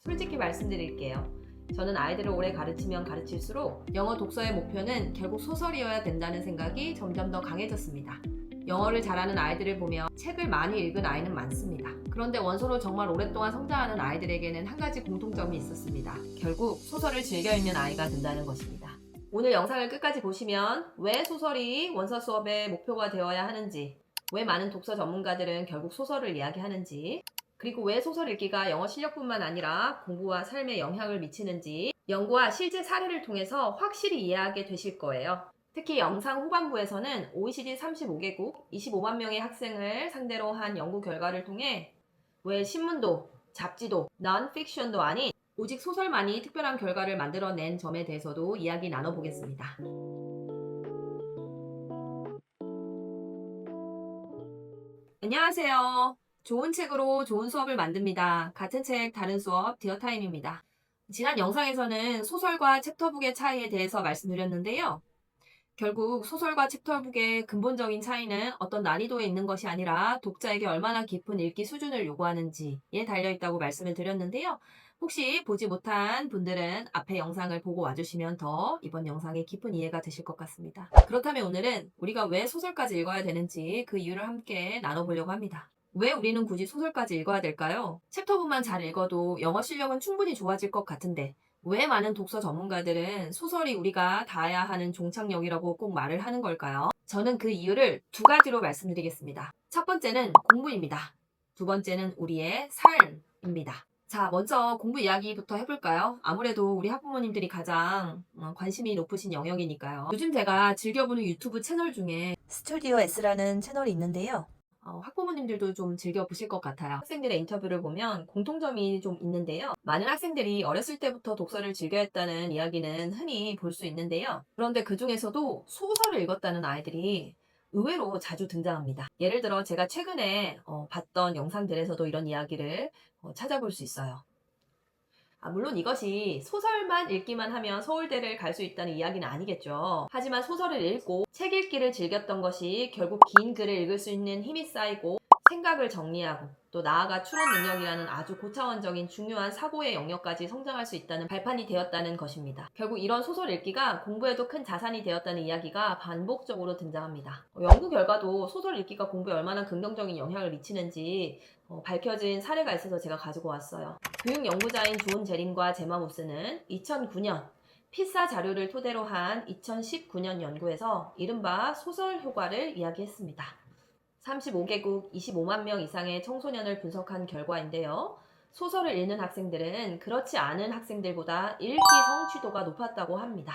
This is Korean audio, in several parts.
솔직히 말씀드릴게요. 저는 아이들을 오래 가르치면 가르칠수록 영어 독서의 목표는 결국 소설이어야 된다는 생각이 점점 더 강해졌습니다. 영어를 잘하는 아이들을 보면 책을 많이 읽은 아이는 많습니다. 그런데 원서로 정말 오랫동안 성장하는 아이들에게는 한 가지 공통점이 있었습니다. 결국 소설을 즐겨 읽는 아이가 된다는 것입니다. 오늘 영상을 끝까지 보시면 왜 소설이 원서 수업의 목표가 되어야 하는지, 왜 많은 독서 전문가들은 결국 소설을 이야기하는지, 그리고 왜 소설 읽기가 영어 실력뿐만 아니라 공부와 삶에 영향을 미치는지 연구와 실제 사례를 통해서 확실히 이해하게 되실 거예요. 특히 영상 후반부에서는 OECD 35개국 25만 명의 학생을 상대로 한 연구 결과를 통해 왜 신문도, 잡지도, non-fiction도 아닌 오직 소설만이 특별한 결과를 만들어낸 점에 대해서도 이야기 나눠보겠습니다. 안녕하세요. 좋은 책으로 좋은 수업을 만듭니다. 같은 책 다른 수업 디어타임입니다. 지난 영상에서는 소설과 챕터북의 차이에 대해서 말씀드렸는데요. 결국 소설과 챕터북의 근본적인 차이는 어떤 난이도에 있는 것이 아니라 독자에게 얼마나 깊은 읽기 수준을 요구하는지에 달려있다고 말씀을 드렸는데요. 혹시 보지 못한 분들은 앞에 영상을 보고 와주시면 더 이번 영상에 깊은 이해가 되실 것 같습니다. 그렇다면 오늘은 우리가 왜 소설까지 읽어야 되는지 그 이유를 함께 나눠보려고 합니다. 왜 우리는 굳이 소설까지 읽어야 될까요? 챕터북만 잘 읽어도 영어 실력은 충분히 좋아질 것 같은데 왜 많은 독서 전문가들은 소설이 우리가 닿아야 하는 종착역이라고 꼭 말을 하는 걸까요? 저는 그 이유를 두 가지로 말씀드리겠습니다. 첫 번째는 공부입니다. 두 번째는 우리의 삶입니다. 자, 먼저 공부 이야기부터 해볼까요? 아무래도 우리 학부모님들이 가장 관심이 높으신 영역이니까요. 요즘 제가 즐겨보는 유튜브 채널 중에 스튜디오 S라는 채널이 있는데요. 학부모님들도 좀 즐겨보실 것 같아요. 학생들의 인터뷰를 보면 공통점이 좀 있는데요. 많은 학생들이 어렸을 때부터 독서를 즐겨했다는 이야기는 흔히 볼 수 있는데요. 그런데 그 중에서도 소설을 읽었다는 아이들이 의외로 자주 등장합니다. 예를 들어 제가 최근에 봤던 영상들에서도 이런 이야기를 찾아볼 수 있어요. 물론 이것이 소설만 읽기만 하면 서울대를 갈 수 있다는 이야기는 아니겠죠. 하지만 소설을 읽고 책 읽기를 즐겼던 것이 결국 긴 글을 읽을 수 있는 힘이 쌓이고 생각을 정리하고 또 나아가 추론 능력이라는 아주 고차원적인 중요한 사고의 영역까지 성장할 수 있다는 발판이 되었다는 것입니다. 결국 이런 소설 읽기가 공부에도 큰 자산이 되었다는 이야기가 반복적으로 등장합니다. 연구 결과도 소설 읽기가 공부에 얼마나 긍정적인 영향을 미치는지 밝혀진 사례가 있어서 제가 가지고 왔어요. 교육 연구자인 존 제림과 제마 모스는 2009년 피사 자료를 토대로 한 2019년 연구에서 이른바 소설 효과를 이야기했습니다. 35개국 25만 명 이상의 청소년을 분석한 결과인데요. 소설을 읽는 학생들은 그렇지 않은 학생들보다 읽기 성취도가 높았다고 합니다.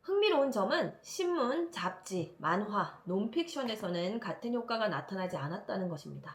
흥미로운 점은 신문, 잡지, 만화, 논픽션에서는 같은 효과가 나타나지 않았다는 것입니다.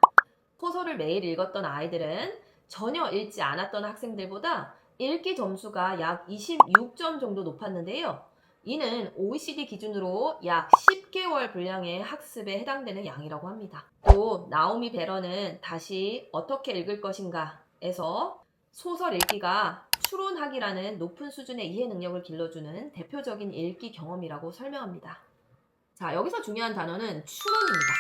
소설을 매일 읽었던 아이들은 전혀 읽지 않았던 학생들보다 읽기 점수가 약 26점 정도 높았는데요. 이는 OECD 기준으로 약 10개월 분량의 학습에 해당되는 양이라고 합니다. 또 나오미 베런은 다시 어떻게 읽을 것인가에서 소설 읽기가 추론하기라는 높은 수준의 이해 능력을 길러주는 대표적인 읽기 경험이라고 설명합니다. 자, 여기서 중요한 단어는 추론입니다.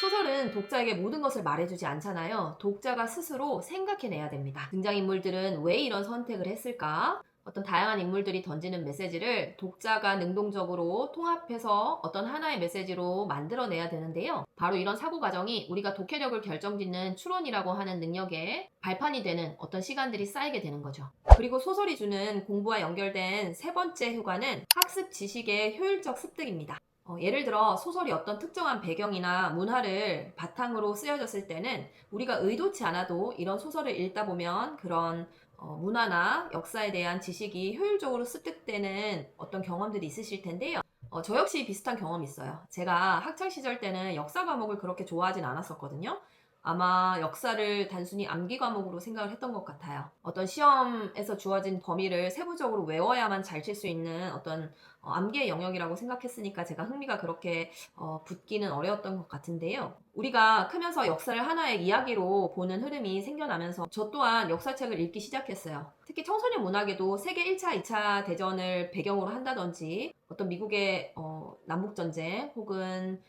소설은 독자에게 모든 것을 말해주지 않잖아요. 독자가 스스로 생각해내야 됩니다. 등장인물들은 왜 이런 선택을 했을까? 어떤 다양한 인물들이 던지는 메시지를 독자가 능동적으로 통합해서 어떤 하나의 메시지로 만들어내야 되는데요. 바로 이런 사고 과정이 우리가 독해력을 결정짓는 추론이라고 하는 능력에 발판이 되는 어떤 시간들이 쌓이게 되는 거죠. 그리고 소설이 주는 공부와 연결된 세 번째 효과는 학습 지식의 효율적 습득입니다. 예를 들어 소설이 어떤 특정한 배경이나 문화를 바탕으로 쓰여졌을 때는 우리가 의도치 않아도 이런 소설을 읽다 보면 그런 문화나 역사에 대한 지식이 효율적으로 습득되는 어떤 경험들이 있으실 텐데요. 저 역시 비슷한 경험이 있어요. 제가 학창시절 때는 역사 과목을 그렇게 좋아하진 않았었거든요. 아마 역사를 단순히 암기 과목으로 생각을 했던 것 같아요. 어떤 시험에서 주어진 범위를 세부적으로 외워야만 잘 칠 수 있는 어떤 암기의 영역이라고 생각했으니까 제가 흥미가 그렇게 붙기는 어려웠던 것 같은데요. 우리가 크면서 역사를 하나의 이야기로 보는 흐름이 생겨나면서 저 또한 역사책을 읽기 시작했어요. 특히 청소년 문학에도 세계 1차, 2차 대전을 배경으로 한다든지 어떤 미국의 남북전쟁 혹은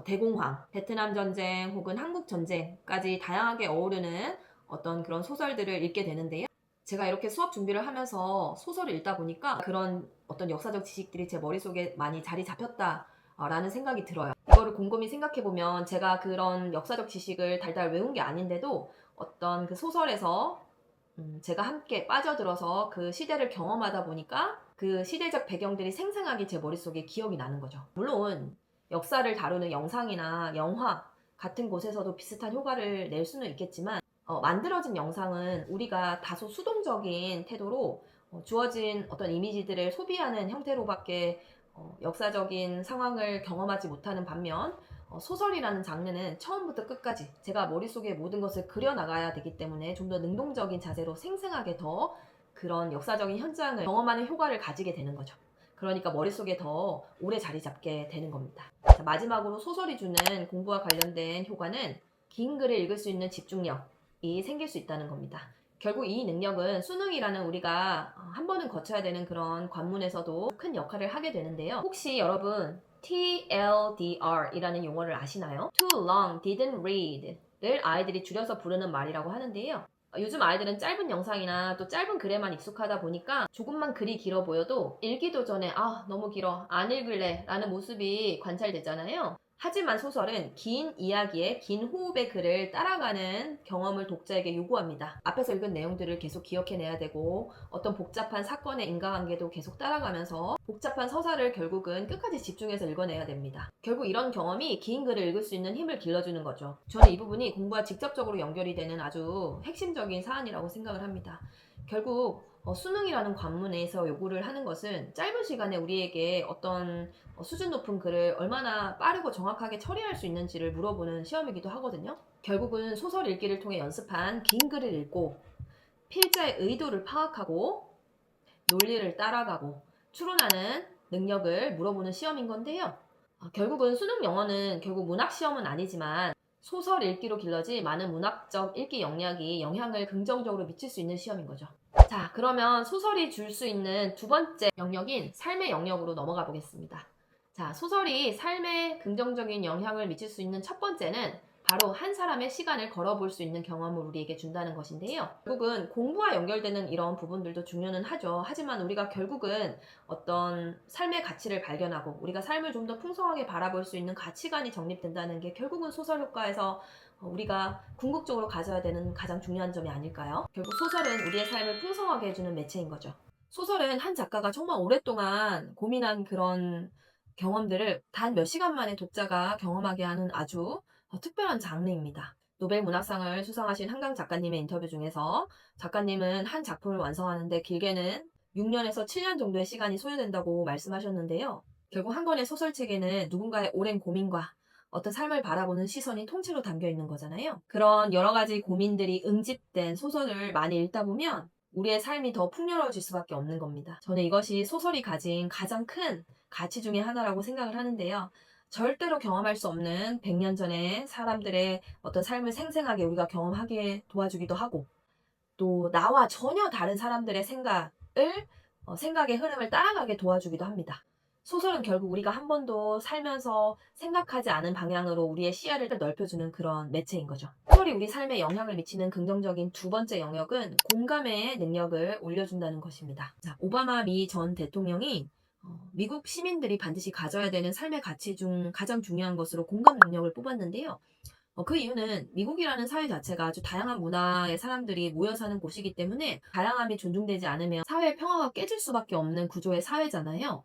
대공황, 베트남 전쟁 혹은 한국 전쟁까지 다양하게 어우르는 어떤 그런 소설들을 읽게 되는데요. 제가 이렇게 수업 준비를 하면서 소설을 읽다 보니까 그런 어떤 역사적 지식들이 제 머릿속에 많이 자리 잡혔다라는 생각이 들어요. 이거를 곰곰이 생각해보면 제가 그런 역사적 지식을 달달 외운 게 아닌데도 어떤 그 소설에서 제가 함께 빠져들어서 그 시대를 경험하다 보니까 그 시대적 배경들이 생생하게 제 머릿속에 기억이 나는 거죠. 물론 역사를 다루는 영상이나 영화 같은 곳에서도 비슷한 효과를 낼 수는 있겠지만 만들어진 영상은 우리가 다소 수동적인 태도로 주어진 어떤 이미지들을 소비하는 형태로밖에 역사적인 상황을 경험하지 못하는 반면 소설이라는 장르는 처음부터 끝까지 제가 머릿속에 모든 것을 그려나가야 되기 때문에 좀 더 능동적인 자세로 생생하게 더 그런 역사적인 현장을 경험하는 효과를 가지게 되는 거죠. 그러니까 머릿속에 더 오래 자리 잡게 되는 겁니다. 자, 마지막으로 소설이 주는 공부와 관련된 효과는 긴 글을 읽을 수 있는 집중력이 생길 수 있다는 겁니다. 결국 이 능력은 수능이라는 우리가 한 번은 거쳐야 되는 그런 관문에서도 큰 역할을 하게 되는데요. 혹시 여러분 TLDR 이라는 용어를 아시나요? Too long, didn't read 를 아이들이 줄여서 부르는 말이라고 하는데요. 요즘 아이들은 짧은 영상이나 또 짧은 글에만 익숙하다 보니까 조금만 글이 길어 보여도 읽기도 전에 너무 길어 안 읽을래 라는 모습이 관찰되잖아요. 하지만 소설은 긴 이야기에 긴 호흡의 글을 따라가는 경험을 독자에게 요구합니다. 앞에서 읽은 내용들을 계속 기억해내야 되고 어떤 복잡한 사건의 인과관계도 계속 따라가면서 복잡한 서사를 결국은 끝까지 집중해서 읽어내야 됩니다. 결국 이런 경험이 긴 글을 읽을 수 있는 힘을 길러주는 거죠. 저는 이 부분이 공부와 직접적으로 연결이 되는 아주 핵심적인 사안이라고 생각을 합니다. 결국 수능이라는 관문에서 요구를 하는 것은 짧은 시간에 우리에게 어떤 수준 높은 글을 얼마나 빠르고 정확하게 처리할 수 있는지를 물어보는 시험이기도 하거든요. 결국은 소설 읽기를 통해 연습한 긴 글을 읽고 필자의 의도를 파악하고 논리를 따라가고 추론하는 능력을 물어보는 시험인 건데요. 결국은 수능 영어는 결국 문학 시험은 아니지만 소설 읽기로 길러지 많은 문학적 읽기 역량이 영향을 긍정적으로 미칠 수 있는 시험인 거죠. 자, 그러면 소설이 줄 수 있는 두 번째 영역인 삶의 영역으로 넘어가 보겠습니다. 자, 소설이 삶에 긍정적인 영향을 미칠 수 있는 첫 번째는 바로 한 사람의 시간을 걸어볼 수 있는 경험을 우리에게 준다는 것인데요. 결국은 공부와 연결되는 이런 부분들도 중요는 하죠. 하지만 우리가 결국은 어떤 삶의 가치를 발견하고 우리가 삶을 좀 더 풍성하게 바라볼 수 있는 가치관이 정립된다는 게 결국은 소설 효과에서 우리가 궁극적으로 가져야 되는 가장 중요한 점이 아닐까요? 결국 소설은 우리의 삶을 풍성하게 해주는 매체인 거죠. 소설은 한 작가가 정말 오랫동안 고민한 그런 경험들을 단 몇 시간 만에 독자가 경험하게 하는 아주 특별한 장르입니다. 노벨 문학상을 수상하신 한강 작가님의 인터뷰 중에서 작가님은 한 작품을 완성하는데 길게는 6년에서 7년 정도의 시간이 소요된다고 말씀하셨는데요. 결국 한 권의 소설책에는 누군가의 오랜 고민과 어떤 삶을 바라보는 시선이 통째로 담겨 있는 거잖아요. 그런 여러 가지 고민들이 응집된 소설을 많이 읽다 보면 우리의 삶이 더 풍요로워질 수밖에 없는 겁니다. 저는 이것이 소설이 가진 가장 큰 가치 중에 하나라고 생각을 하는데요. 절대로 경험할 수 없는 100년 전의 사람들의 어떤 삶을 생생하게 우리가 경험하게 도와주기도 하고 또 나와 전혀 다른 사람들의 생각의 흐름을 따라가게 도와주기도 합니다. 소설은 결국 우리가 한 번도 살면서 생각하지 않은 방향으로 우리의 시야를 넓혀주는 그런 매체인 거죠. 소설이 우리 삶에 영향을 미치는 긍정적인 두 번째 영역은 공감의 능력을 올려준다는 것입니다. 자, 오바마 미 전 대통령이 미국 시민들이 반드시 가져야 되는 삶의 가치 중 가장 중요한 것으로 공감 능력을 뽑았는데요. 그 이유는 미국이라는 사회 자체가 아주 다양한 문화의 사람들이 모여 사는 곳이기 때문에 다양함이 존중되지 않으면 사회의 평화가 깨질 수밖에 없는 구조의 사회잖아요.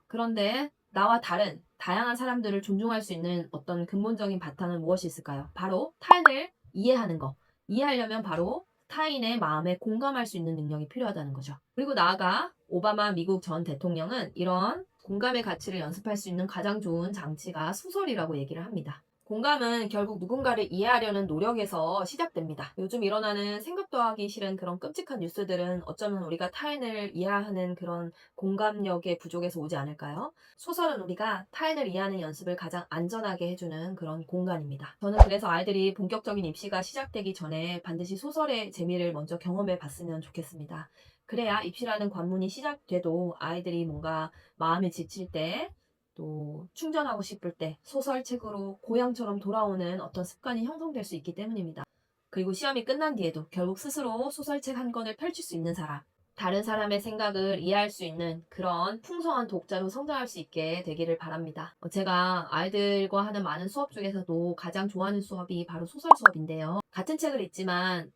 그런데 나와 다른 다양한 사람들을 존중할 수 있는 어떤 근본적인 바탕은 무엇이 있을까요? 바로 타인을 이해하는 거. 이해하려면 바로 타인의 마음에 공감할 수 있는 능력이 필요하다는 거죠. 그리고 나아가 오바마 미국 전 대통령은 이런 공감의 가치를 연습할 수 있는 가장 좋은 장치가 소설이라고 얘기를 합니다. 공감은 결국 누군가를 이해하려는 노력에서 시작됩니다. 요즘 일어나는 생각도 하기 싫은 그런 끔찍한 뉴스들은 어쩌면 우리가 타인을 이해하는 그런 공감력의 부족에서 오지 않을까요? 소설은 우리가 타인을 이해하는 연습을 가장 안전하게 해주는 그런 공간입니다. 저는 그래서 아이들이 본격적인 입시가 시작되기 전에 반드시 소설의 재미를 먼저 경험해 봤으면 좋겠습니다. 그래야 입시라는 관문이 시작돼도 아이들이 뭔가 마음이 지칠 때 또 충전하고 싶을 때 소설책으로 고향처럼 돌아오는 어떤 습관이 형성될 수 있기 때문입니다. 그리고 시험이 끝난 뒤에도 결국 스스로 소설책 한 권을 펼칠 수 있는 사람. 다른 사람의 생각을 이해할 수 있는 그런 풍성한 독자로 성장할 수 있게 되기를 바랍니다. 제가 아이들과 하는 많은 수업 중에서도 가장 좋아하는 수업이 바로 소설 수업인데요. 같은 책을 읽지만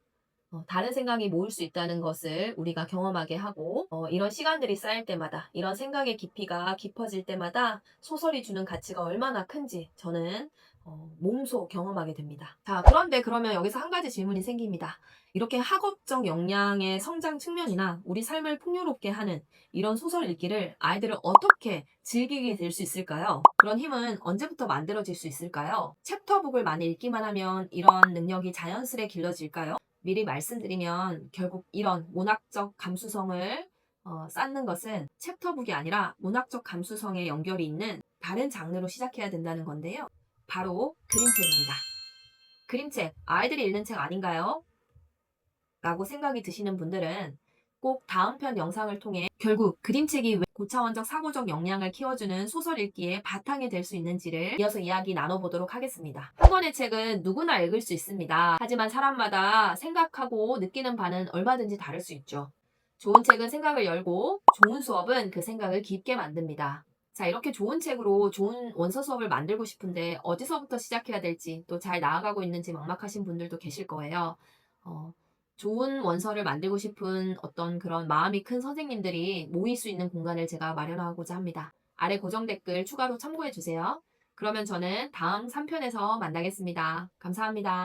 다른 생각이 모일 수 있다는 것을 우리가 경험하게 하고 이런 시간들이 쌓일 때마다 이런 생각의 깊이가 깊어질 때마다 소설이 주는 가치가 얼마나 큰지 저는 몸소 경험하게 됩니다. 자, 그런데 그러면 여기서 한 가지 질문이 생깁니다. 이렇게 학업적 역량의 성장 측면이나 우리 삶을 풍요롭게 하는 이런 소설 읽기를 아이들은 어떻게 즐기게 될 수 있을까요? 그런 힘은 언제부터 만들어질 수 있을까요? 챕터북을 많이 읽기만 하면 이런 능력이 자연스레 길러질까요? 미리 말씀드리면 결국 이런 문학적 감수성을 쌓는 것은 챕터북이 아니라 문학적 감수성에 연결이 있는 다른 장르로 시작해야 된다는 건데요. 바로 그림책입니다. 그림책, 아이들이 읽는 책 아닌가요? 라고 생각이 드시는 분들은 꼭 다음 편 영상을 통해 결국 그림책이 왜 고차원적 사고적 역량을 키워주는 소설 읽기의 바탕이 될 수 있는지를 이어서 이야기 나눠보도록 하겠습니다. 한 권의 책은 누구나 읽을 수 있습니다. 하지만 사람마다 생각하고 느끼는 바는 얼마든지 다를 수 있죠. 좋은 책은 생각을 열고 좋은 수업은 그 생각을 깊게 만듭니다. 자, 이렇게 좋은 책으로 좋은 원서 수업을 만들고 싶은데 어디서부터 시작해야 될지 또 잘 나아가고 있는지 막막하신 분들도 계실 거예요. 좋은 원서를 만들고 싶은 어떤 그런 마음이 큰 선생님들이 모일 수 있는 공간을 제가 마련하고자 합니다. 아래 고정 댓글 추가로 참고해 주세요. 그러면 저는 다음 3편에서 만나겠습니다. 감사합니다.